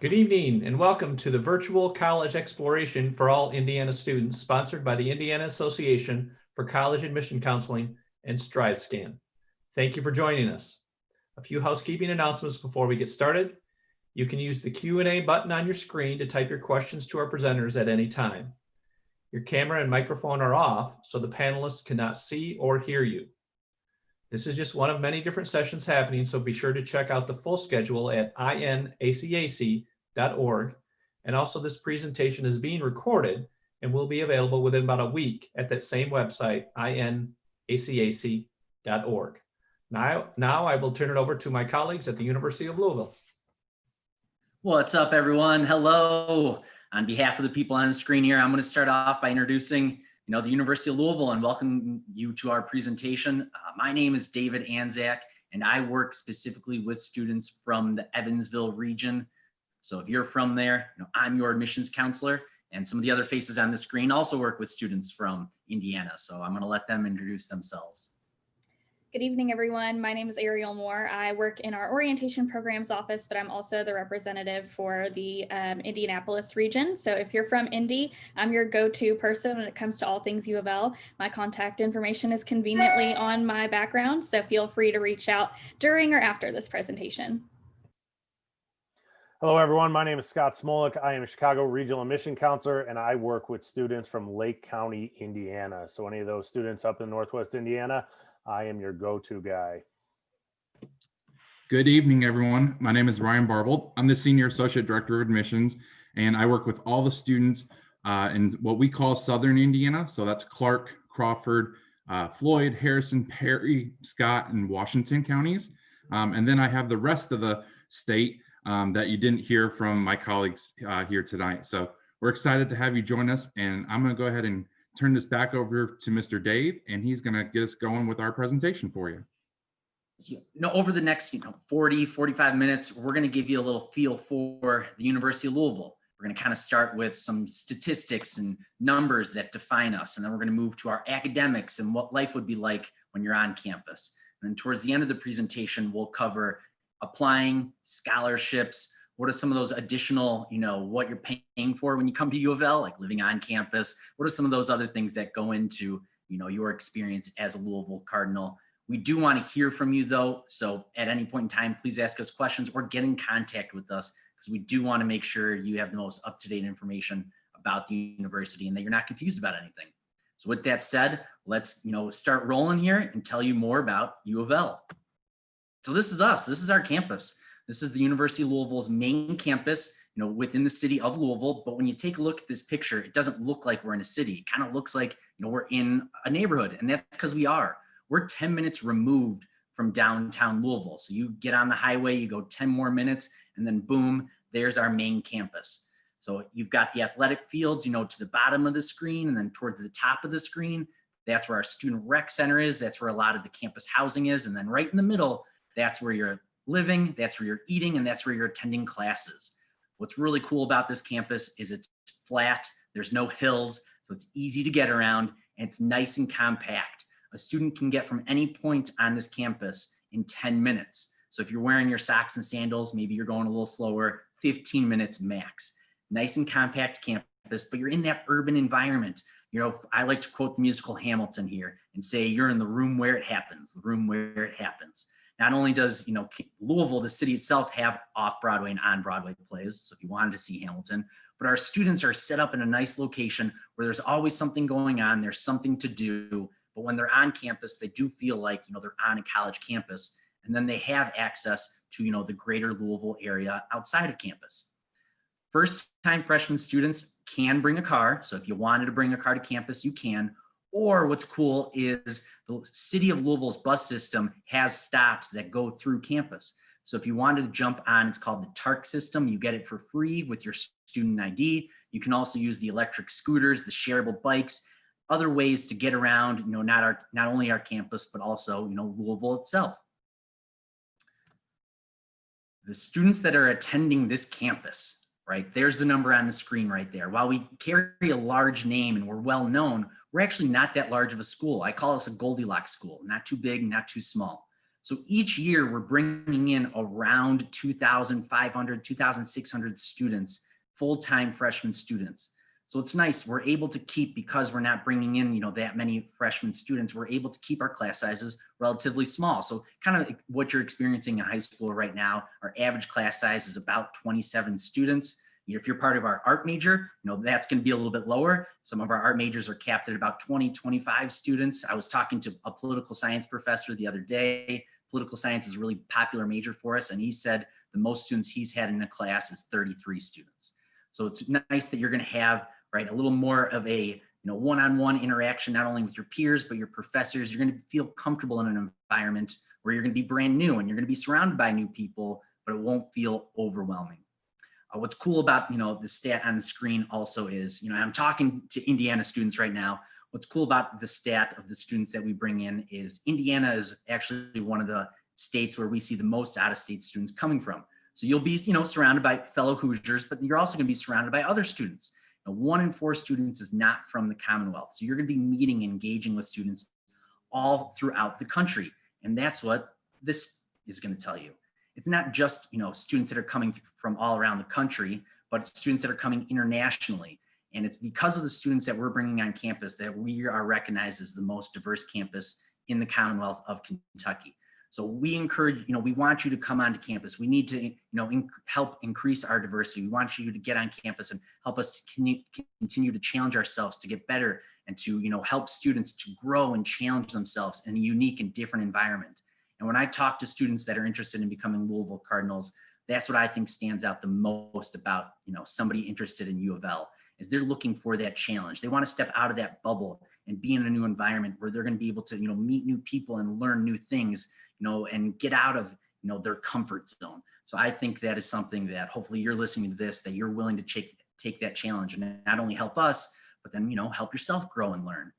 Good evening and welcome to the virtual college exploration for all Indiana students sponsored by the Indiana Association for College Admission Counseling and StriveScan. Thank you for joining us. A few housekeeping announcements before we get started. You can use the Q&A button on your screen to type your questions to our presenters at any time. Your camera and microphone are off so the panelists cannot see or hear you. This is just one of many different sessions happening, so be sure to check out the full schedule at InACAC.org. And also this presentation is being recorded and will be available within about a week at that same website, InACAC.org. Now I will turn it over to my colleagues at the University of Louisville. What's up, everyone? Hello. On behalf of the people on the screen here, I'm going to start off by introducing the University of Louisville and welcome you to our presentation. My name is David Anzac, and I work specifically with students from the Evansville region. So if you're from there, I'm your admissions counselor, and some of the other faces on the screen also work with students from Indiana. So I'm going to let them introduce themselves. Good evening, everyone. My name is Ariel Moore. I work in our orientation programs office, but I'm also the representative for the Indianapolis region. So if you're from Indy, I'm your go-to person when it comes to all things U of L. My contact information is conveniently on my background, so feel free to reach out during or after this presentation. Hello, everyone. My name is Scott Smolik. I am a Chicago Regional Admission Counselor, and I work with students from Lake County, Indiana. So any of those students up in Northwest Indiana, I am your go-to guy. Good evening, everyone. My name is Ryan Barbold. I'm the Senior Associate Director of Admissions, and I work with all the students in what we call Southern Indiana. So that's Clark, Crawford, Floyd, Harrison, Perry, Scott, and Washington counties. And then I have the rest of the state that you didn't hear from my colleagues here tonight. So we're excited to have you join us, and I'm going to go ahead and turn this back over to Mr. Dave, and he's going to get us going with our presentation for you. Over the next 40, 45 minutes, we're going to give you a little feel for the University of Louisville. We're going to kind of start with some statistics and numbers that define us, and then we're going to move to our academics and what life would be like when you're on campus. And then towards the end of the presentation, we'll cover applying, scholarships, what are some of those additional, what you're paying for when you come to U of L, like living on campus? What are some of those other things that go into, your experience as a Louisville Cardinal? We do want to hear from you, though. So at any point in time, please ask us questions or get in contact with us, because we do want to make sure you have the most up-to-date information about the university and that you're not confused about anything. So with that said, let's, start rolling here and tell you more about U of L. So this is us. This is our campus. This is the University of Louisville's main campus, within the city of Louisville. But when you take a look at this picture, it doesn't look like we're in a city. It kind of looks like, we're in a neighborhood, and that's because we are. We're 10 minutes removed from downtown Louisville. So you get on the highway, you go 10 more minutes, and then boom, there's our main campus. So you've got the athletic fields, to the bottom of the screen, and then towards the top of the screen, that's where our student rec center is. That's where a lot of the campus housing is. And then right in the middle, that's where you're living, that's where you're eating, and that's where you're attending classes. What's really cool about this campus is it's flat, there's no hills, so it's easy to get around, and it's nice and compact. A student can get from any point on this campus in 10 minutes. So if you're wearing your socks and sandals, maybe you're going a little slower, 15 minutes max. Nice and compact campus, but you're in that urban environment. I like to quote the musical Hamilton here and say, you're in the room where it happens, the room where it happens. Not only does, Louisville, the city itself, have off-Broadway and on-Broadway plays, so if you wanted to see Hamilton, but our students are set up in a nice location where there's always something going on, there's something to do, but when they're on campus, they do feel like, they're on a college campus, and then they have access to, the greater Louisville area outside of campus. First-time freshman students can bring a car, so if you wanted to bring a car to campus, you can. Or what's cool is the city of Louisville's bus system has stops that go through campus. So if you wanted to jump on, it's called the TARC system. You get it for free with your student ID. You can also use the electric scooters, the shareable bikes, other ways to get around, not only our campus, but also, Louisville itself. The students that are attending this campus, right? There's the number on the screen right there. While we carry a large name and we're well known, we're actually not that large of a school. I call us a Goldilocks school, not too big, not too small. So each year we're bringing in around 2,500, 2,600 students, full-time freshman students. So it's nice, we're able to keep, because we're not bringing in, that many freshman students, we're able to keep our class sizes relatively small. So kind of what you're experiencing in high school right now, our average class size is about 27 students. If you're part of our art major, that's going to be a little bit lower. Some of our art majors are capped at about 20, 25 students. I was talking to a political science professor the other day. Political science is a really popular major for us. And he said the most students he's had in a class is 33 students. So it's nice that you're going to have, right, a little more of a one-on-one interaction, not only with your peers, but your professors. You're going to feel comfortable in an environment where you're going to be brand new and you're going to be surrounded by new people, but it won't feel overwhelming. What's cool about, the stat on the screen also is, I'm talking to Indiana students right now. What's cool about the stat of the students that we bring in is Indiana is actually one of the states where we see the most out-of-state students coming from. So you'll be, surrounded by fellow Hoosiers, but you're also going to be surrounded by other students. 1 in 4 students is not from the Commonwealth. So you're going to be meeting and engaging with students all throughout the country. And that's what this is going to tell you. It's not just, students that are coming from all around the country, but it's students that are coming internationally. And it's because of the students that we're bringing on campus that we are recognized as the most diverse campus in the Commonwealth of Kentucky. So we encourage, we want you to come onto campus. We need to, help increase our diversity. We want you to get on campus and help us to continue to challenge ourselves to get better and to, help students to grow and challenge themselves in a unique and different environment. And when I talk to students that are interested in becoming Louisville Cardinals, that's what I think stands out the most about, somebody interested in U of L, is they're looking for that challenge. They want to step out of that bubble and be in a new environment where they're going to be able to, meet new people and learn new things, and get out of, their comfort zone. So I think that is something that hopefully you're listening to this, that you're willing to take that challenge and not only help us, but then, help yourself grow and learn.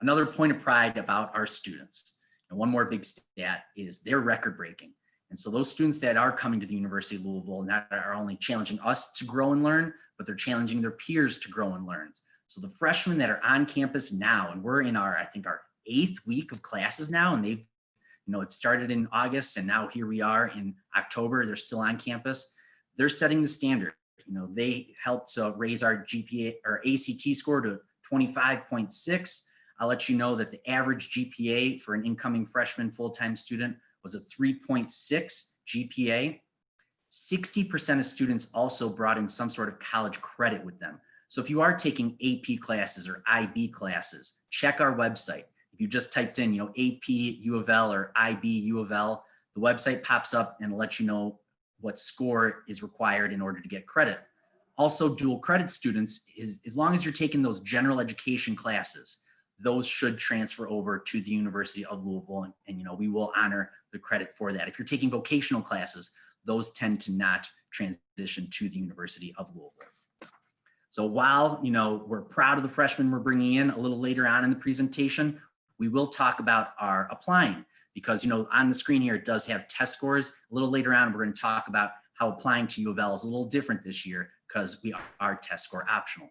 Another point of pride about our students, and one more big stat, is they're record breaking. And so those students that are coming to the University of Louisville not are only challenging us to grow and learn, but they're challenging their peers to grow and learn. So the freshmen that are on campus now, and we're in our 8th week of classes now, and they've, it started in August and now here we are in October, they're still on campus. They're setting the standard. They helped raise our GPA or ACT score to 25.6. I'll let you know that the average GPA for an incoming freshman full-time student was a 3.6 GPA. 60% of students also brought in some sort of college credit with them. So if you are taking AP classes or IB classes, check our website. If you just typed in, AP U of L or IB U of L, the website pops up and lets you know what score is required in order to get credit. Also, dual credit students, as long as you're taking those general education classes, those should transfer over to the University of Louisville, and we will honor the credit for that. If you're taking vocational classes, those tend to not transition to the University of Louisville. So while we're proud of the freshmen we're bringing in, a little later on in the presentation, we will talk about our applying, because on the screen here it does have test scores. A little later on, we're going to talk about how applying to U of L is a little different this year because we are test score optional.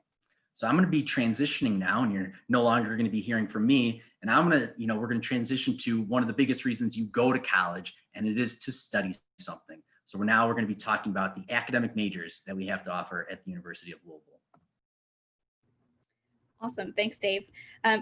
So I'm going to be transitioning now, and you're no longer going to be hearing from me. And I'm going to, we're going to transition to one of the biggest reasons you go to college, and it is to study something. So we're going to be talking about the academic majors that we have to offer at the University of Louisville. Awesome. Thanks, Dave.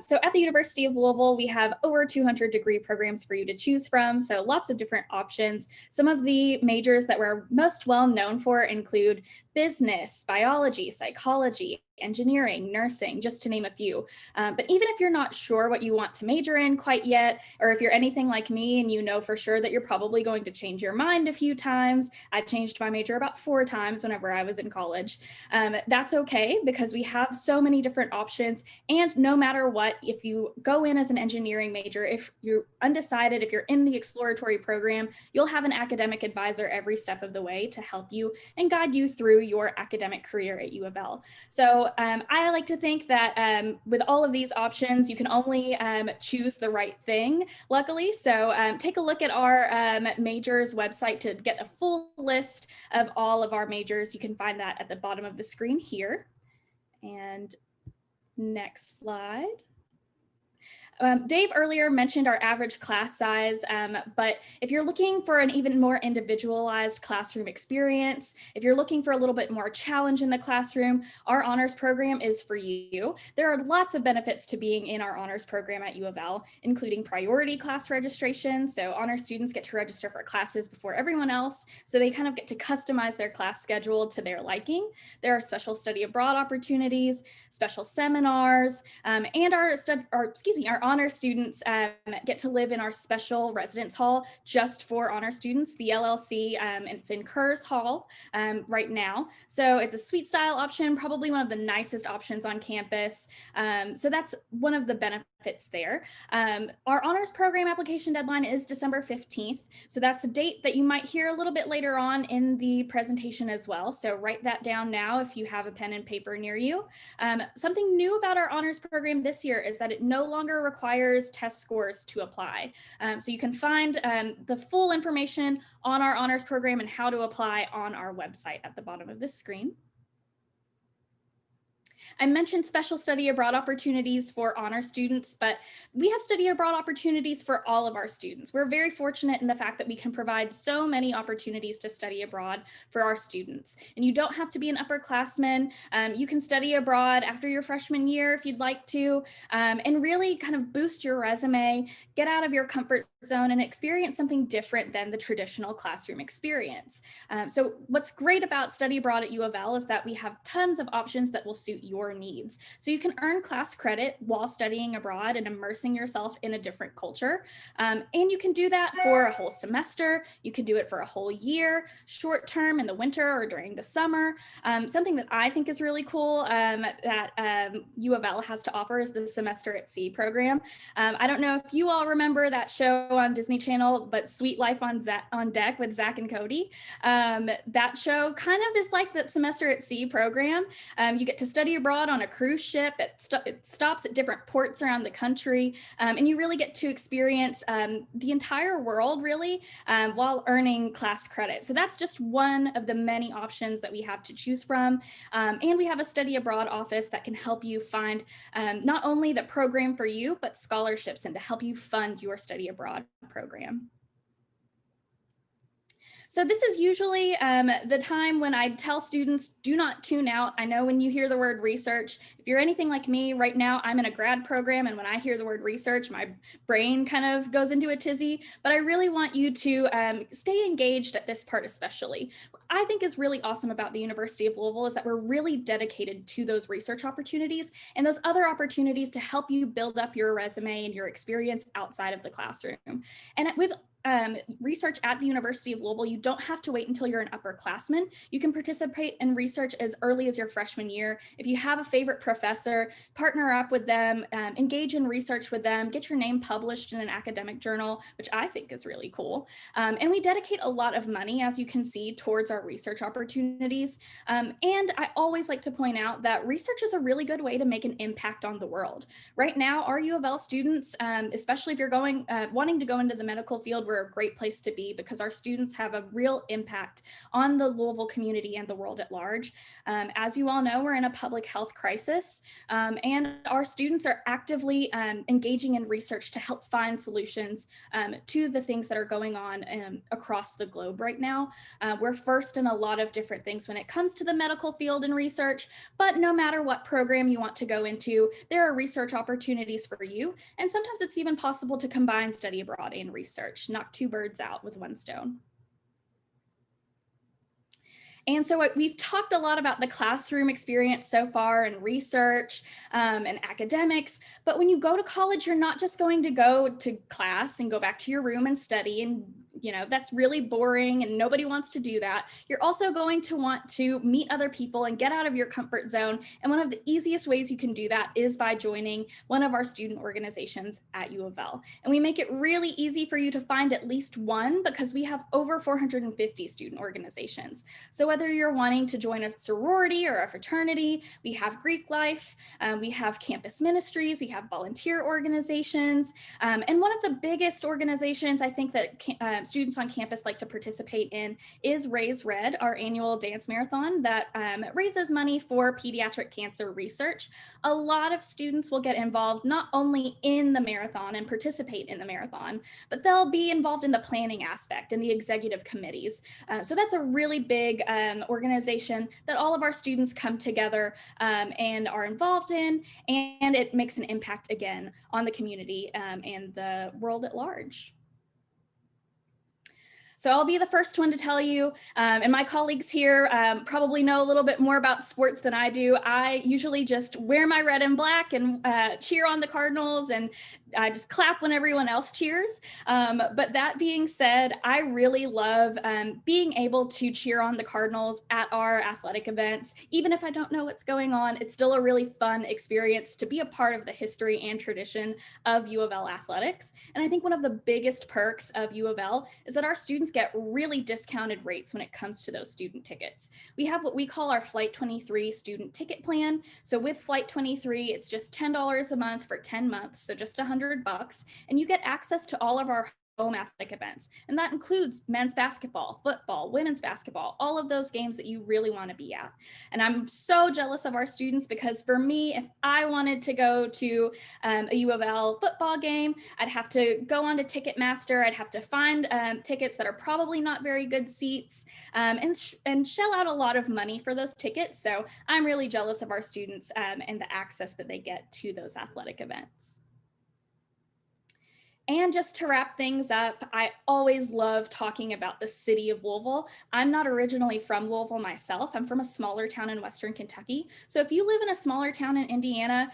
So at the University of Louisville, we have over 200 degree programs for you to choose from. So lots of different options. Some of the majors that we're most well known for include business, biology, psychology, engineering, nursing, just to name a few. But even if you're not sure what you want to major in quite yet, or if you're anything like me and you know for sure that you're probably going to change your mind a few times, I changed my major about 4 times whenever I was in college. That's okay, because we have so many different options. And no matter what, if you go in as an engineering major, if you're undecided, if you're in the exploratory program, you'll have an academic advisor every step of the way to help you and guide you through your academic career at U of L. So I like to think that with all of these options, you can only choose the right thing, luckily. So take a look at our majors website to get a full list of all of our majors. You can find that at the bottom of the screen here. And next slide. Dave earlier mentioned our average class size, but if you're looking for an even more individualized classroom experience, if you're looking for a little bit more challenge in the classroom, our honors program is for you. There are lots of benefits to being in our honors program at U of L, including priority class registration. So honors students get to register for classes before everyone else, so they kind of get to customize their class schedule to their liking. There are special study abroad opportunities, special seminars, and our honor students get to live in our special residence hall just for honor students, the LLC, and it's in Kerrs Hall right now. So it's a suite style option, probably one of the nicest options on campus. So that's one of the benefits there. Our honors program application deadline is December 15th. So that's a date that you might hear a little bit later on in the presentation as well. So write that down now if you have a pen and paper near you. Something new about our honors program this year is that it no longer requires test scores to apply. So you can find the full information on our honors program and how to apply on our website at the bottom of this screen. I mentioned special study abroad opportunities for honor students, but we have study abroad opportunities for all of our students. We're very fortunate in the fact that we can provide so many opportunities to study abroad for our students. And you don't have to be an upperclassman. You can study abroad after your freshman year if you'd like to, and really kind of boost your resume, get out of your comfort zone and experience something different than the traditional classroom experience. So what's great about study abroad at U of L is that we have tons of options that will suit your needs. So you can earn class credit while studying abroad and immersing yourself in a different culture. And you can do that for a whole semester. You can do it for a whole year, short term in the winter or during the summer. Something that I think is really cool that U of L has to offer is the Semester at Sea program. I don't know if you all remember that show on Disney Channel, but Sweet Life on Deck with Zach and Cody. That show kind of is like that Semester at Sea program. You get to study abroad on a cruise ship. It stops at different ports around the country, and you really get to experience the entire world really while earning class credit. So that's just one of the many options that we have to choose from. And we have a study abroad office that can help you find not only the program for you, but scholarships and to help you fund your study abroad program. So this is usually the time when I tell students, do not tune out. I know when you hear the word research, if you're anything like me right now, I'm in a grad program, and when I hear the word research, my brain kind of goes into a tizzy, but I really want you to stay engaged at this part especially. What I think is really awesome about the University of Louisville is that we're really dedicated to those research opportunities and those other opportunities to help you build up your resume and your experience outside of the classroom. And with research at the University of Louisville, you don't have to wait until you're an upperclassman. You can participate in research as early as your freshman year. If you have a favorite professor, partner up with them, engage in research with them, get your name published in an academic journal, which I think is really cool. And we dedicate a lot of money, as you can see, towards our research opportunities. And I always like to point out that research is a really good way to make an impact on the world. Right now, our U of L students, especially if you're wanting to go into the medical field, we're a great place to be because our students have a real impact on the Louisville community and the world at large. As you all know, we're in a public health crisis, and our students are actively engaging in research to help find solutions to the things that are going on across the globe right now. We're first in a lot of different things when it comes to the medical field and research, but no matter what program you want to go into, there are research opportunities for you. And sometimes it's even possible to combine study abroad and research, knock two birds out with one stone. And so we've talked a lot about the classroom experience so far and research and academics, but when you go to college, you're not just going to go to class and go back to your room and study, and that's really boring and nobody wants to do that. You're also going to want to meet other people and get out of your comfort zone. And one of the easiest ways you can do that is by joining one of our student organizations at U of L. And we make it really easy for you to find at least one because we have over 450 student organizations. So whether you're wanting to join a sorority or a fraternity, we have Greek life, we have campus ministries, we have volunteer organizations. And one of the biggest organizations I think that students on campus like to participate in is Raise Red, our annual dance marathon that raises money for pediatric cancer research. A lot of students will get involved not only in the marathon and participate in the marathon, but they'll be involved in the planning aspect and the executive committees. So that's a really big organization that all of our students come together and are involved in, and it makes an impact again on the community and the world at large. So I'll be the first one to tell you, and my colleagues here probably know a little bit more about sports than I do. I usually just wear my red and black and cheer on the Cardinals, and I just clap when everyone else cheers. But that being said, I really love being able to cheer on the Cardinals at our athletic events. Even if I don't know what's going on, it's still a really fun experience to be a part of the history and tradition of U of L athletics. And I think one of the biggest perks of U of L is that our students get really discounted rates when it comes to those student tickets. We have what we call our Flight 23 student ticket plan. So with Flight 23, it's just $10 a month for 10 months, so just $100, and you get access to all of our home athletic events. And that includes men's basketball, football, women's basketball, all of those games that you really want to be at. And I'm so jealous of our students, because for me, if I wanted to go to a U of L football game, I'd have to go on to Ticketmaster. I'd have to find tickets that are probably not very good seats and shell out a lot of money for those tickets. So I'm really jealous of our students and the access that they get to those athletic events. And just to wrap things up, I always love talking about the city of Louisville. I'm not originally from Louisville myself. I'm from a smaller town in Western Kentucky. So if you live in a smaller town in Indiana,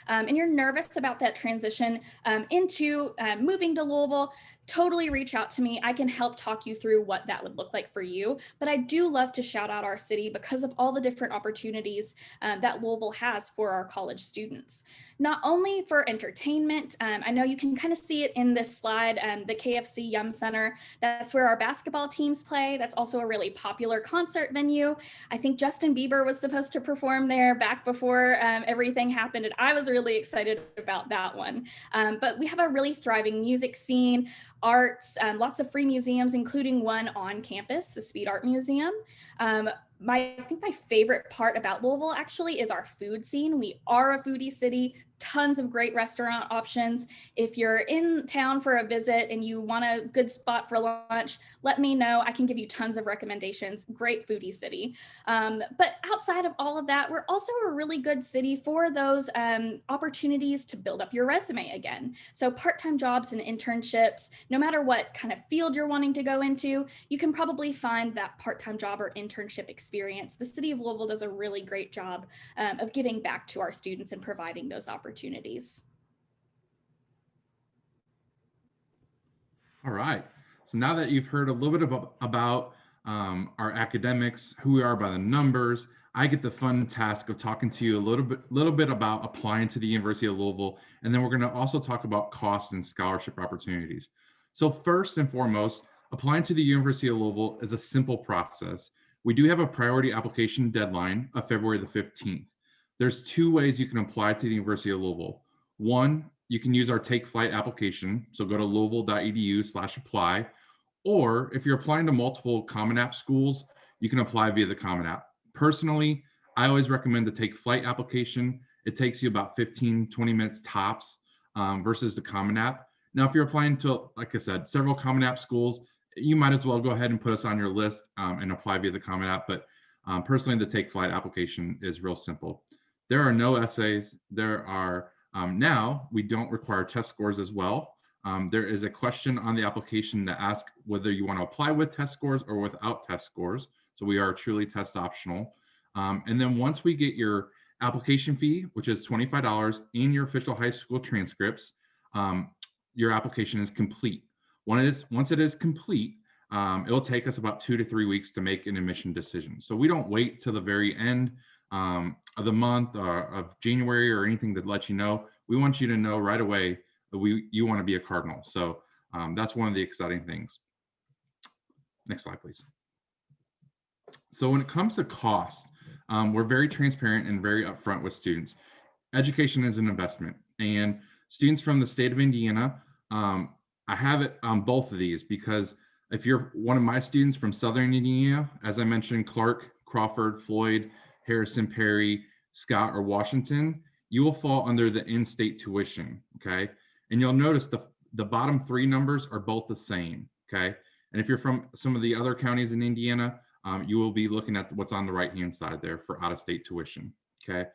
and you're nervous about that transition into moving to Louisville, totally reach out to me. I can help talk you through what that would look like for you. But I do love to shout out our city because of all the different opportunities that Louisville has for our college students. Not only for entertainment, I know you can kind of see it in this slide, the KFC Yum Center. That's where our basketball teams play. That's also a really popular concert venue. I think Justin Bieber was supposed to perform there back before everything happened, and I was really excited about that one. But we have a really thriving music scene, arts, lots of free museums, including one on campus, the Speed Art Museum. I think my favorite part about Louisville actually is our food scene. We are a foodie city, tons of great restaurant options. If you're in town for a visit and you want a good spot for lunch, let me know. I can give you tons of recommendations. Great foodie city. But outside of all of that, we're also a really good city for those opportunities to build up your resume again. So part-time jobs and internships, no matter what kind of field you're wanting to go into, you can probably find that part-time job or internship experience. The city of Louisville does a really great job of giving back to our students and providing those opportunities. All right. So now that you've heard a little bit about our academics, who we are by the numbers, I get the fun task of talking to you a little bit about applying to the University of Louisville, and then we're going to also talk about cost and scholarship opportunities. So first and foremost, applying to the University of Louisville is a simple process. We do have a priority application deadline of February the 15th. There's two ways you can apply to the University of Louisville. One, you can use our Take Flight application. So go to louisville.edu/apply. Or if you're applying to multiple Common App schools, you can apply via the Common App. Personally, I always recommend the Take Flight application. It takes you about 15, 20 minutes tops versus the Common App. Now, if you're applying to, like I said, several Common App schools, you might as well go ahead and put us on your list and apply via the Common App. But personally, the Take Flight application is real simple. There are no essays. There are now, we don't require test scores as well. There is a question on the application that asks whether you want to apply with test scores or without test scores. So we are truly test optional. And then once we get your application fee, which is $25, and your official high school transcripts, your application is complete. Once it is complete, it will take us about 2 to 3 weeks to make an admission decision. So we don't wait till the very end of the month or of January or anything to let you know. We want you to know right away that you want to be a Cardinal. So that's one of the exciting things. Next slide, please. So when it comes to cost, we're very transparent and very upfront with students. Education is an investment, and students from the state of Indiana, I have it on both of these because If you're one of my students from Southern Indiana, as I mentioned, Clark, Crawford, Floyd, Harrison, Perry, Scott, or Washington, you will fall under the in-state tuition, okay? And you'll notice the bottom three numbers are both the same, okay? And if you're from some of the other counties in Indiana, you will be looking at what's on the right-hand side there for out-of-state tuition, okay?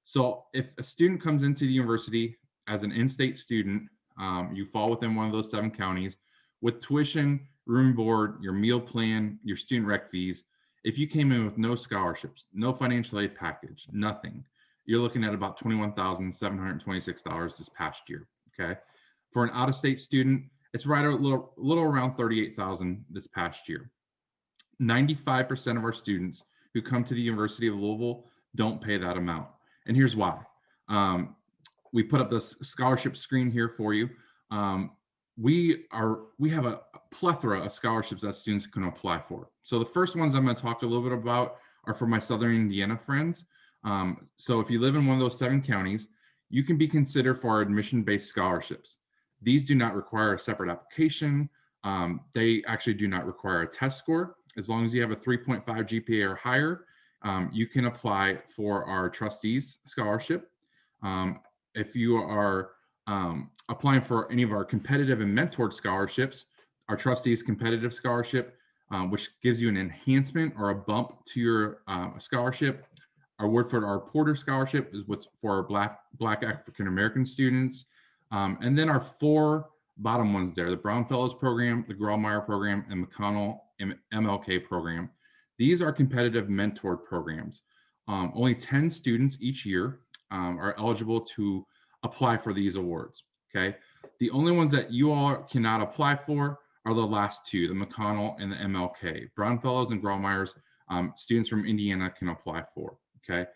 So if a student comes into the university as an in-state student, you fall within one of those 7 counties with tuition, room board, your meal plan, your student rec fees. If you came in with no scholarships, no financial aid package, nothing, you're looking at about $21,726 this past year, okay? For an out-of-state student, it's right a little around $38,000 this past year. 95% of our students who come to the University of Louisville don't pay that amount. And here's why. We put up this scholarship screen here for you. We have a plethora of scholarships that students can apply for. So the first ones I'm going to talk a little bit about are for my Southern Indiana friends. So if you live in one of those 7 counties, you can be considered for our admission-based scholarships. These do not require a separate application. They actually do not require a test score. As long as you have a 3.5 GPA or higher, you can apply for our trustees scholarship. If you are applying for any of our competitive and mentored scholarships, our trustees competitive scholarship, which gives you an enhancement or a bump to your scholarship. Our Woodford R. Porter scholarship is for our Black African American students. And then our 4 bottom ones there, the Brown Fellows Program, the Grawemeyer Program, and McConnell MLK Program. These are competitive mentored programs. Only 10 students each year are eligible to apply for these awards, okay? The only ones that you all cannot apply for are the last 2, the McConnell and the MLK. Brown Fellows and Grawmeyers, students from Indiana can apply for, okay?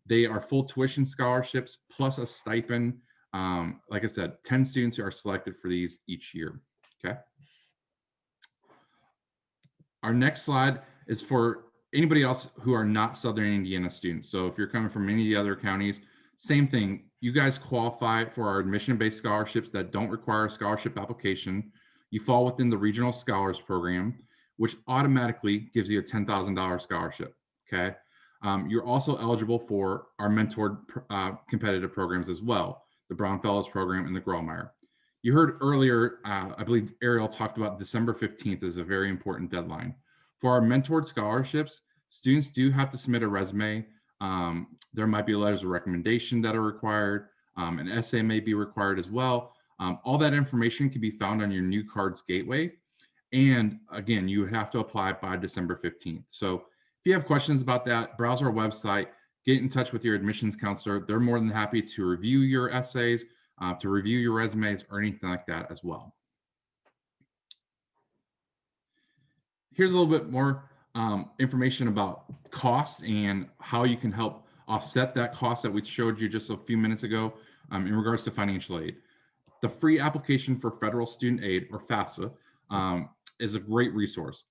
They are full tuition scholarships plus a stipend. Like I said, 10 students are selected for these each year, okay? Our next slide is for anybody else who are not Southern Indiana students. So if you're coming from any of the other counties, same thing. You guys qualify for our admission-based scholarships that don't require a scholarship application. You fall within the Regional Scholars Program, which automatically gives you a $10,000 scholarship, okay? You're also eligible for our mentored competitive programs as well, the Brown Fellows Program and the Grawemeyer. You heard earlier, I believe Ariel talked about December 15th is a very important deadline. For our mentored scholarships, students do have to submit a resume. There might be letters of recommendation that are required. An essay may be required as well. All that information can be found on your New Cards Gateway. And again, you have to apply by December 15th. So if you have questions about that, browse our website, get in touch with your admissions counselor. They're more than happy to review your essays, to review your resumes or anything like that as well. Here's a little bit more information about cost and how you can help offset that cost that we showed you just a few minutes ago in regards to financial aid. The free application for federal student aid, or FAFSA, is a great resource.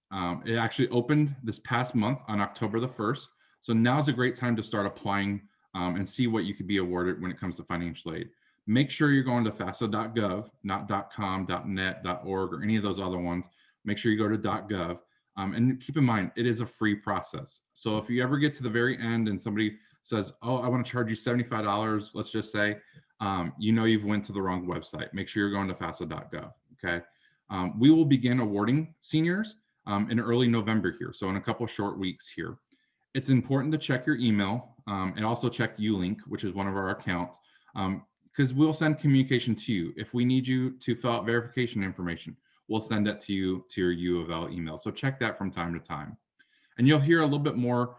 It actually opened this past month on October the 1st. So now's a great time to start applying and see what you could be awarded when it comes to financial aid. Make sure you're going to FAFSA.gov, not .com, .net, .org, or any of those other ones. Make sure you go to .gov. And keep in mind, it is a free process. So if you ever get to the very end and somebody says, oh, I want to charge you $75, let's just say, you know you've went to the wrong website. Make sure you're going to FAFSA.gov, okay? We will begin awarding seniors in early November here, so in a couple short weeks here. It's important to check your email and also check ULink, which is one of our accounts, because we'll send communication to you. If we need you to fill out verification information, we'll send that to you to your UofL email. So check that from time to time. And you'll hear a little bit more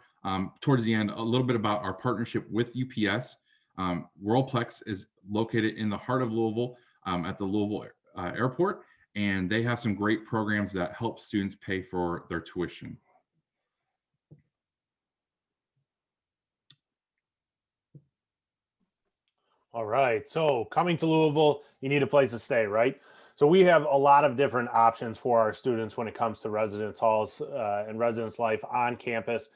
towards the end, a little bit about our partnership with UPS. Worldplex is located in the heart of Louisville at the Louisville airport, and they have some great programs that help students pay for their tuition. All right, so coming to Louisville, you need a place to stay, right? So we have a lot of different options for our students when it comes to residence halls and residence life on campus.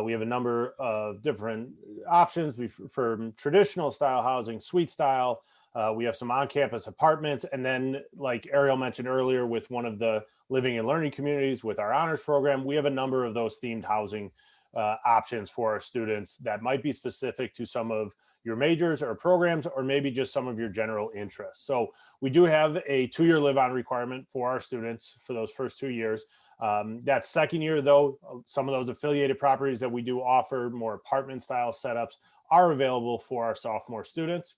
We have a number of different options from traditional style housing, suite style, We have some on-campus apartments. And then, like Ariel mentioned earlier, with one of the living and learning communities with our honors program, we have a number of those themed housing options for our students that might be specific to some of your majors or programs, or maybe just some of your general interests. So we do have a 2-year live-on requirement for our students for those first 2 years. That second year, though, some of those affiliated properties that we do offer, more apartment style setups, are available for our sophomore students.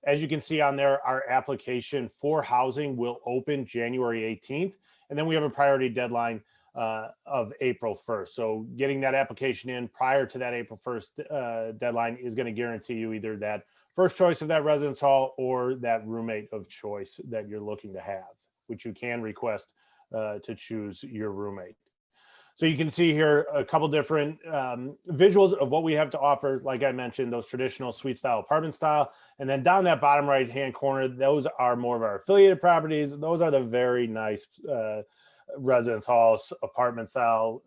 As you can see on there, our application for housing will open January 18th, and then we have a priority deadline of April 1st. So getting that application in prior to that April 1st deadline is going to guarantee you either that first choice of that residence hall or that roommate of choice that you're looking to have, which you can request to choose your roommate. So you can see here a couple different visuals of what we have to offer. Like I mentioned, those traditional suite style, apartment style, and then down that bottom right hand corner, those are more of our affiliated properties. Those are the very nice residence halls, apartment style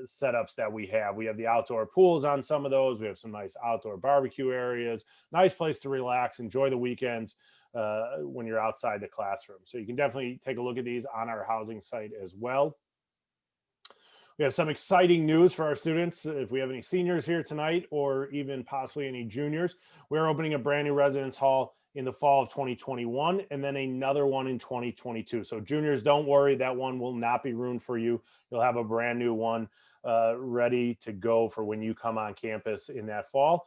setups that we have. We have the outdoor pools on some of those. We have some nice outdoor barbecue areas, nice place to relax, enjoy the weekends when you're outside the classroom. So you can definitely take a look at these on our housing site as well. We have some exciting news for our students. If we have any seniors here tonight, or even possibly any juniors, we're opening a brand new residence hall in the fall of 2021, and then another one in 2022. So juniors, don't worry, that one will not be ruined for you. You'll have a brand new one ready to go for when you come on campus in that fall.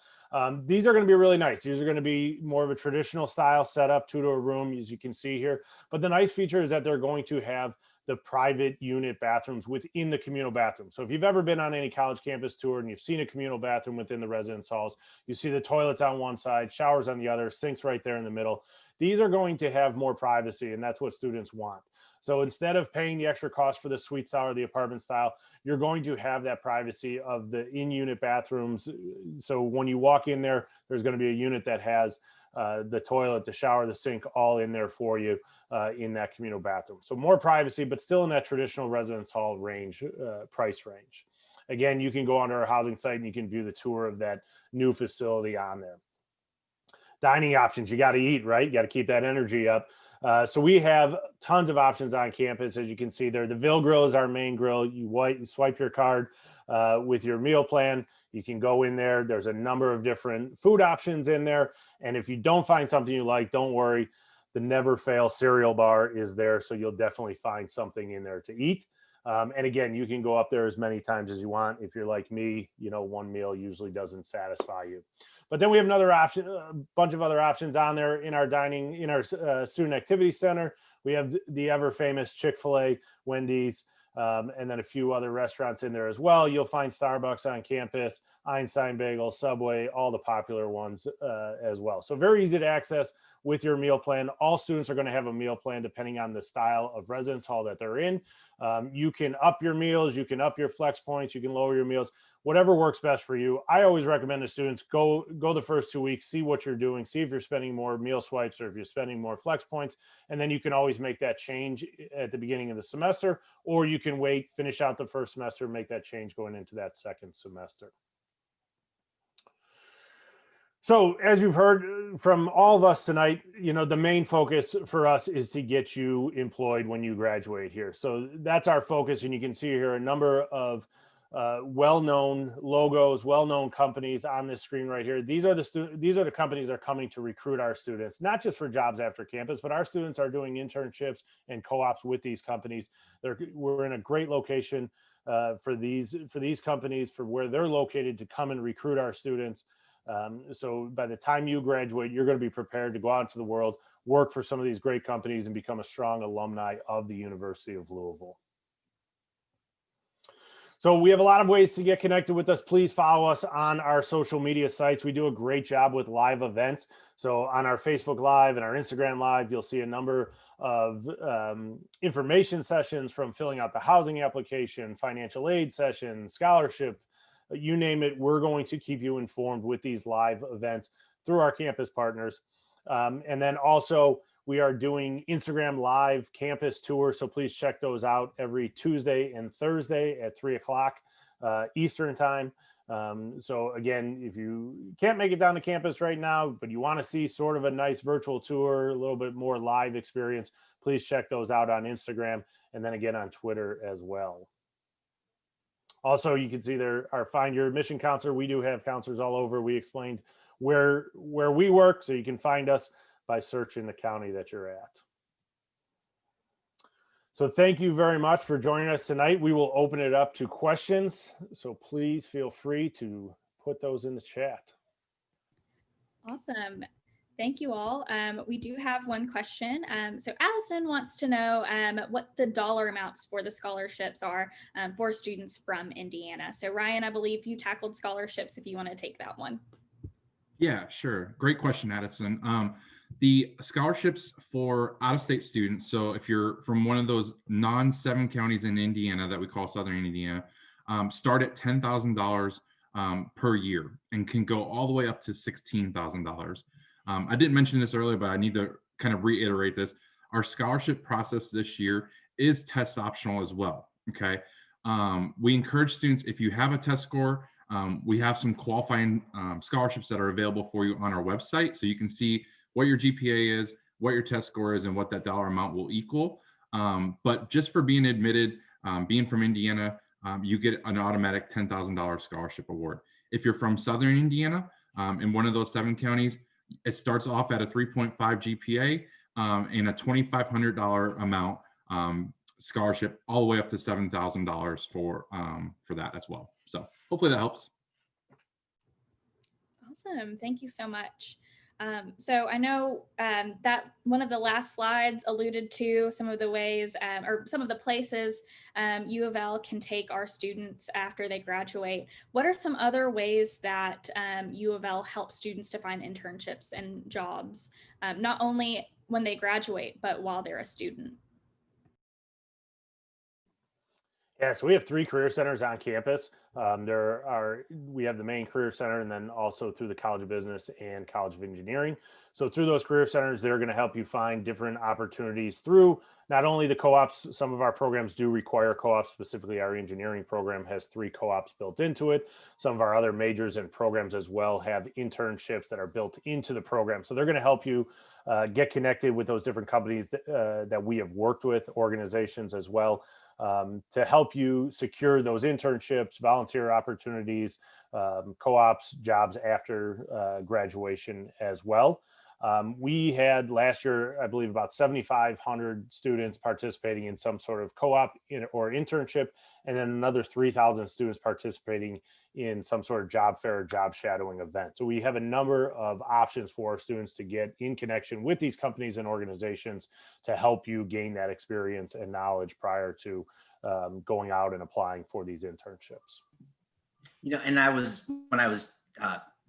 These are going to be really nice. These are going to be more of a traditional style setup, 2-door room, as you can see here. But the nice feature is that they're going to have the private unit bathrooms within the communal bathroom. So if you've ever been on any college campus tour and you've seen a communal bathroom within the residence halls, you see the toilets on one side, showers on the other, sinks right there in the middle. These are going to have more privacy, and that's what students want. So instead of paying the extra cost for the suite style or the apartment style, you're going to have that privacy of the in-unit bathrooms. So when you walk in there, there's going to be a unit that has the toilet, the shower, the sink, all in there for you in that communal bathroom. So more privacy, but still in that traditional residence hall range, price range. Again, you can go onto our housing site and you can view the tour of that new facility on there. Dining options, you got to eat, right? You got to keep that energy up. So we have tons of options on campus. As you can see there, the Ville Grill is our main grill. You swipe your card with your meal plan. You can go in there. There's a number of different food options in there. And if you don't find something you like, don't worry. The Never Fail cereal bar is there. So you'll definitely find something in there to eat. And again, you can go up there as many times as you want. If you're like me, you know, one meal usually doesn't satisfy you. But then we have another option, a bunch of other options on there in our dining, in our student activity center. We have the ever famous Chick-fil-A, Wendy's, and then a few other restaurants in there as well. You'll find Starbucks on campus, Einstein Bagel, Subway, all the popular ones as well. So very easy to access with your meal plan. All students are going to have a meal plan depending on the style of residence hall that they're in. You can up your meals, you can up your flex points, you can lower your meals, whatever works best for you. I always recommend to students go the first 2 weeks, see what you're doing, see if you're spending more meal swipes or if you're spending more flex points, and then you can always make that change at the beginning of the semester, or you can wait, finish out the first semester, make that change going into that second semester. So as you've heard from all of us tonight, you know, the main focus for us is to get you employed when you graduate here. So that's our focus. And you can see here a number of well-known logos, well-known companies on this screen right here. These are the companies that are coming to recruit our students, not just for jobs after campus, but our students are doing internships and co-ops with these companies. We're in a great location for these companies, for where they're located, to come and recruit our students. So by the time you graduate, you're going to be prepared to go out into the world, work for some of these great companies, and become a strong alumni of the University of Louisville. So we have a lot of ways to get connected with us. Please follow us on our social media sites. We do a great job with live events. So on our Facebook Live and our Instagram Live, you'll see a number of information sessions, from filling out the housing application, financial aid sessions, scholarship, you name it. We're going to keep you informed with these live events through our campus partners. And then also we are doing Instagram Live campus tours. So please check those out every Tuesday and Thursday at 3 o'clock. Eastern time. So again, if you can't make it down to campus right now, but you want to see sort of a nice virtual tour, a little bit more live experience, please check those out on Instagram and then again on Twitter as well. Also, you can see there our Find Your Admission counselor. We do have counselors all over. We explained where we work, so you can find us by searching the county that you're at. So thank you very much for joining us tonight. We will open it up to questions. So please feel free to put those in the chat. Awesome. Thank you all. We do have one question. So Allison wants to know what the dollar amounts for the scholarships are for students from Indiana. So Ryan, I believe you tackled scholarships if you want to take that one. Yeah, sure. Great question, Addison. The scholarships for out-of-state students, so if you're from one of those non-7 counties in Indiana that we call Southern Indiana, start at $10,000 per year and can go all the way up to $16,000. I didn't mention this earlier, but I need to kind of reiterate this. Our scholarship process this year is test optional as well, okay? We encourage students, if you have a test score, we have some qualifying scholarships that are available for you on our website. So you can see what your GPA is, what your test score is, and what that dollar amount will equal. But just for being admitted, being from Indiana, you get an automatic $10,000 scholarship award. If you're from Southern Indiana, in one of those 7 counties, it starts off at a 3.5 GPA and a $2,500 amount scholarship, all the way up to $7,000 for that as well. So hopefully that helps. Awesome. Thank you so much. So I know that one of the last slides alluded to some of the ways or some of the places U of L can take our students after they graduate. What are some other ways that U of L helps students to find internships and jobs, not only when they graduate, but while they're a student? Yeah, so we have 3 career centers on campus. We have the main career center, and then also through the College of Business and College of Engineering. So through those career centers, they're going to help you find different opportunities through not only the co-ops. Some of our programs do require co-ops. Specifically, our engineering program has 3 co-ops built into it. Some of our other majors and programs as well have internships that are built into the program. So they're going to help you get connected with those different companies that we have worked with, organizations as well, to help you secure those internships, volunteer opportunities, co-ops, jobs after graduation as well. We had last year, I believe, about 7,500 students participating in some sort of co-op or internship, and then another 3,000 students participating in some sort of job fair or job shadowing event. So we have a number of options for our students to get in connection with these companies and organizations to help you gain that experience and knowledge prior to going out and applying for these internships. You know, and when I was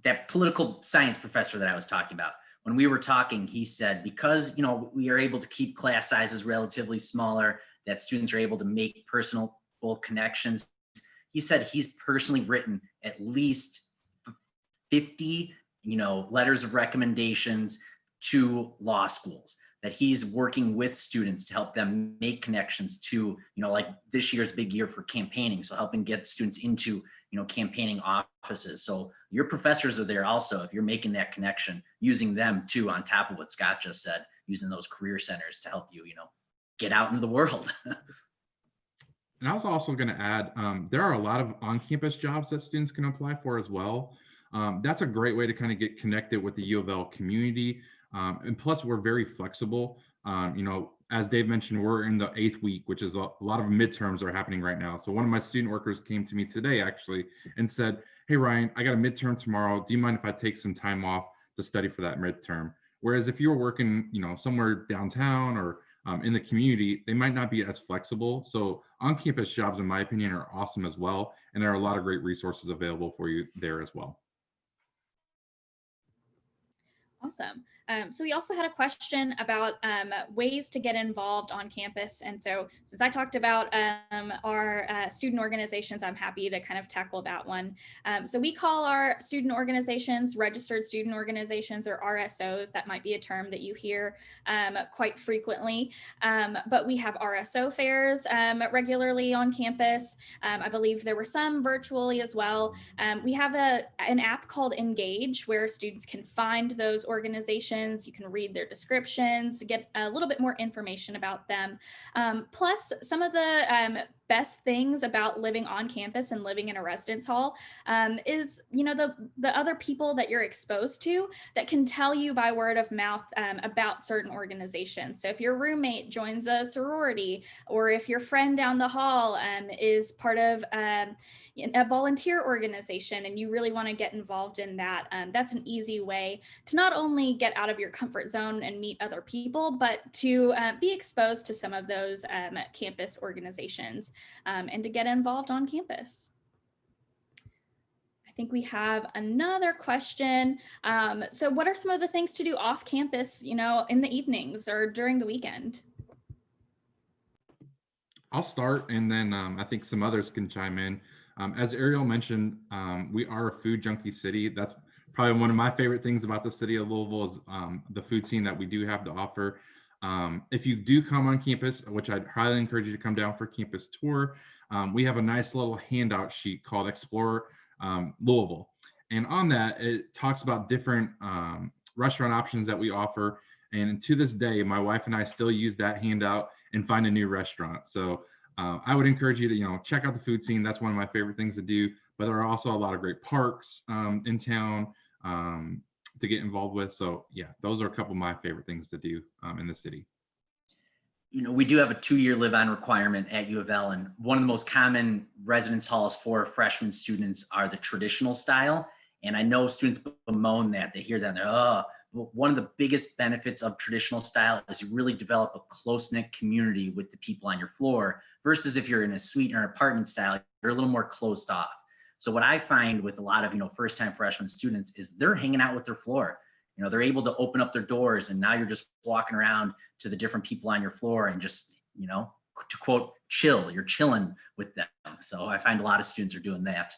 that political science professor that I was talking about, when we were talking, he said, because, you know, we are able to keep class sizes relatively smaller, that students are able to make personal connections. He said he's personally written at least 50, you know, letters of recommendations to law schools, that he's working with students to help them make connections to, you know, like this year's big year for campaigning. So helping get students into, you know, campaigning offices. So your professors are there also, if you're making that connection, using them too, on top of what Scott just said, using those career centers to help you, you know, get out into the world. And I was also going to add, there are a lot of on-campus jobs that students can apply for as well. That's a great way to kind of get connected with the U of L community. And plus, we're very flexible. You know, as Dave mentioned, we're in the 8th week, which is a lot of midterms are happening right now. So one of my student workers came to me today actually and said, "Hey Ryan, I got a midterm tomorrow. Do you mind if I take some time off to study for that midterm?" Whereas if you were working, you know, somewhere downtown or in the community, they might not be as flexible. So on-campus jobs, in my opinion, are awesome as well. And there are a lot of great resources available for you there as well. Awesome. So we also had a question about ways to get involved on campus. And so since I talked about our student organizations, I'm happy to kind of tackle that one. So we call our student organizations registered student organizations, or RSOs. That might be a term that you hear quite frequently. But we have RSO fairs regularly on campus. I believe there were some virtually as well. We have an app called Engage, where students can find those organizations. You can read their descriptions, get a little bit more information about them. Plus, some of the best things about living on campus and living in a residence hall is, the other people that you're exposed to that can tell you by word of mouth about certain organizations. So if your roommate joins a sorority, or if your friend down the hall is part of a volunteer organization and you really want to get involved in that, that's an easy way to not only get out of your comfort zone and meet other people, but to be exposed to some of those campus organizations and to get involved on campus. I think we have another question. So what are some of the things to do off campus, in the evenings or during the weekend? I'll start, and then I think some others can chime in. As Ariel mentioned, we are a food junkie city. That's probably one of my favorite things about the city of Louisville is the food scene that we do have to offer. If you do come on campus, which I'd highly encourage you to come down for campus tour, we have a nice little handout sheet called Explore Louisville. And on that, it talks about different restaurant options that we offer. And to this day, my wife and I still use that handout and find a new restaurant. So I would encourage you to, check out the food scene. That's one of my favorite things to do. But there are also a lot of great parks in town to get involved with. So yeah, those are a couple of my favorite things to do in the city. We do have a 2-year live-on requirement at U of L, and one of the most common residence halls for freshman students are the traditional style. And I know students bemoan that. They hear that and they're, oh, one of the biggest benefits of traditional style is you really develop a close-knit community with the people on your floor, versus if you're in a suite or an apartment style, you're a little more closed off. So what I find with a lot of, first-time freshman students is they're hanging out with their floor. They're able to open up their doors, and now you're just walking around to the different people on your floor and just, to quote, chill. You're chilling with them. So I find a lot of students are doing that.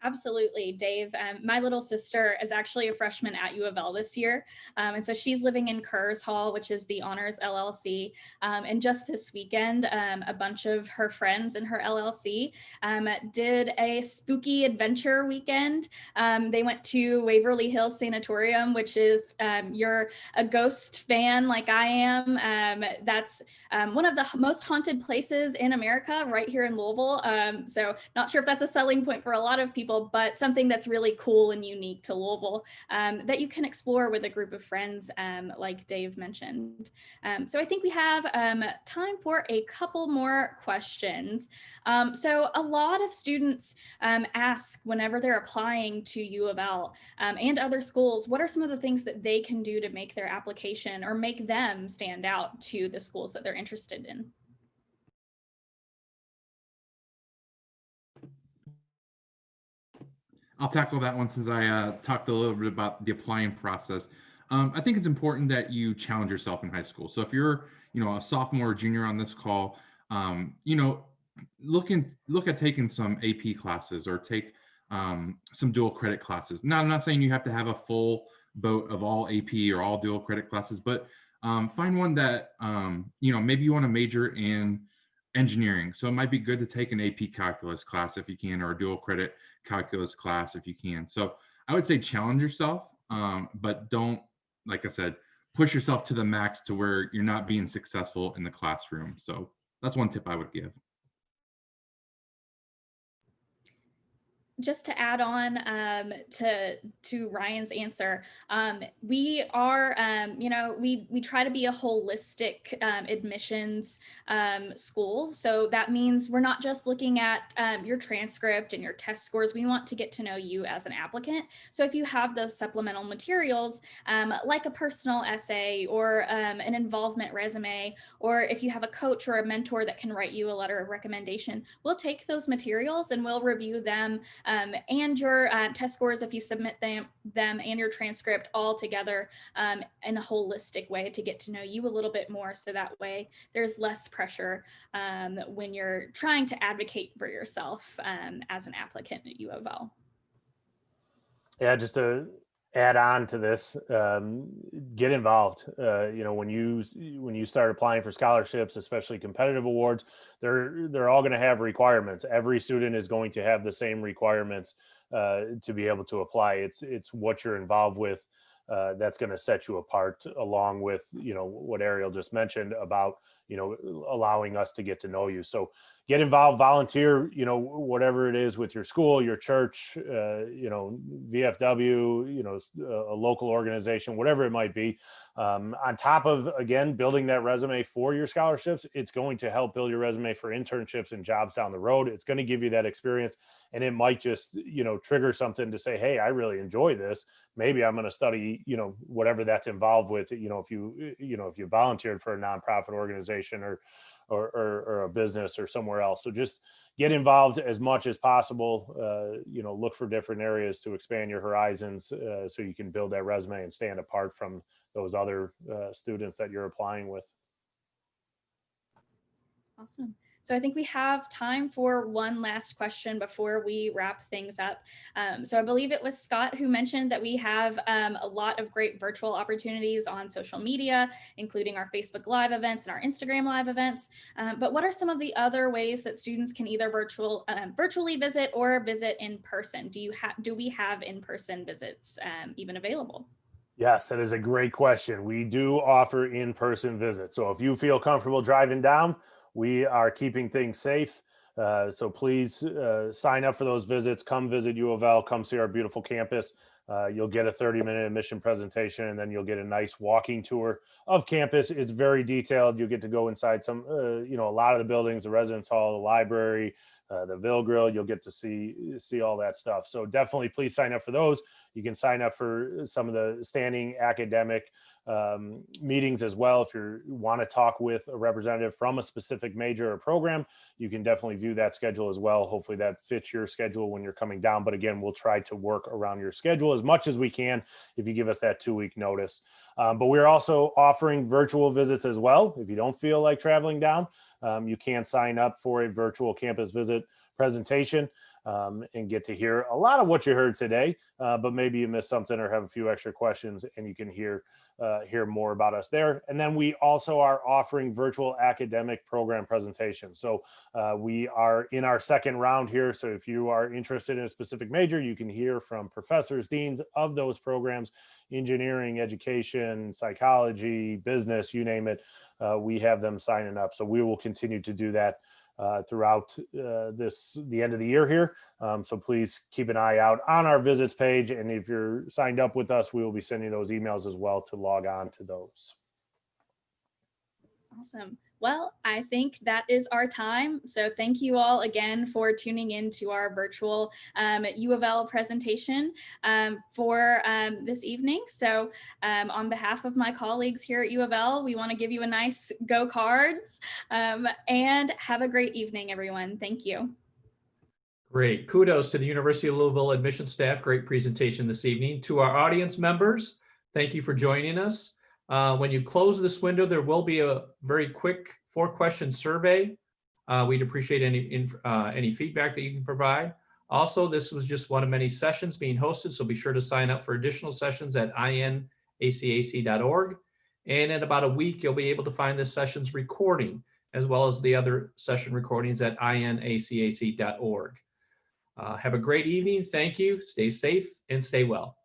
Absolutely, Dave. My little sister is actually a freshman at U of L this year. And so she's living in Kurz Hall, which is the Honors LLC. And just this weekend, a bunch of her friends in her LLC did a spooky adventure weekend. They went to Waverly Hills Sanatorium, which is, you're a ghost fan like I am. That's one of the most haunted places in America, right here in Louisville. So not sure if that's a selling point for a lot of people, but something that's really cool and unique to Louisville that you can explore with a group of friends, like Dave mentioned. So I think we have time for a couple more questions. So a lot of students ask whenever they're applying to U of L and other schools, what are some of the things that they can do to make their application or make them stand out to the schools that they're interested in? I'll tackle that one since I talked a little bit about the applying process. I think it's important that you challenge yourself in high school. So if you're, a sophomore or junior on this call, look at taking some AP classes or take some dual credit classes. Now, I'm not saying you have to have a full boat of all AP or all dual credit classes, but find one that, maybe you want to major in engineering. So it might be good to take an AP calculus class if you can, or a dual credit calculus class if you can. So I would say challenge yourself, but don't, like I said, push yourself to the max to where you're not being successful in the classroom. So that's one tip I would give. Just to add on to Ryan's answer, we are, we try to be a holistic admissions school. So that means we're not just looking at your transcript and your test scores. We want to get to know you as an applicant. So if you have those supplemental materials, like a personal essay or an involvement resume, or if you have a coach or a mentor that can write you a letter of recommendation, we'll take those materials and we'll review them and your test scores if you submit them and your transcript all together in a holistic way to get to know you a little bit more, so that way there's less pressure when you're trying to advocate for yourself as an applicant at UofL. Yeah, just to add on to this, get involved. When you start applying for scholarships, especially competitive awards, they're all going to have requirements. Every student is going to have the same requirements to be able to apply. It's what you're involved with that's going to set you apart, along with what Ariel just mentioned about allowing us to get to know you. So get involved, volunteer, whatever it is with your school, your church, VFW, a local organization, whatever it might be. On top of, again, building that resume for your scholarships, it's going to help build your resume for internships and jobs down the road. It's going to give you that experience, and it might just, trigger something to say, hey, I really enjoy this. Maybe I'm going to study, whatever that's involved with, if you volunteered for a nonprofit organization or a business or somewhere else. So just get involved as much as possible. Look for different areas to expand your horizons so you can build that resume and stand apart from those other students that you're applying with. Awesome. So I think we have time for one last question before we wrap things up. So I believe it was Scott who mentioned that we have a lot of great virtual opportunities on social media, including our Facebook Live events and our Instagram Live events. But what are some of the other ways that students can either virtually visit or visit in person? Do we have in-person visits even available? Yes, that is a great question. We do offer in-person visits. So if you feel comfortable driving down, we are keeping things safe. So please sign up for those visits. Come visit U of L. Come see our beautiful campus. You'll get a 30-minute admission presentation, and then you'll get a nice walking tour of campus. It's very detailed. You'll get to go inside some, a lot of the buildings, the residence hall, the library, the Ville Grill. You'll get to see all that stuff. So definitely please sign up for those. You can sign up for some of the standing academic meetings as well. If you want to talk with a representative from a specific major or program, you can definitely view that schedule as well. Hopefully that fits your schedule when you're coming down. But again, we'll try to work around your schedule as much as we can if you give us that 2-week notice. But we're also offering virtual visits as well. If you don't feel like traveling down, you can sign up for a virtual campus visit presentation and get to hear a lot of what you heard today, but maybe you missed something or have a few extra questions, and you can hear more about us there. And then we also are offering virtual academic program presentations. So we are in our second round here. So if you are interested in a specific major, you can hear from professors, deans of those programs, engineering, education, psychology, business, you name it. We have them signing up. So we will continue to do that throughout the end of the year here. So please keep an eye out on our visits page. And if you're signed up with us, we will be sending those emails as well to log on to those. Awesome. Well, I think that is our time. So thank you all again for tuning in to our virtual U of L presentation for this evening. So on behalf of my colleagues here at U of L, we want to give you a nice go Cards and have a great evening, everyone. Thank you. Great. Kudos to the University of Louisville admissions staff. Great presentation this evening. To our audience members, thank you for joining us. When you close this window, there will be a very quick 4-question survey. We'd appreciate any feedback that you can provide. Also, this was just one of many sessions being hosted, so be sure to sign up for additional sessions at inacac.org. And in about a week, you'll be able to find this session's recording, as well as the other session recordings at inacac.org. Have a great evening. Thank you. Stay safe and stay well.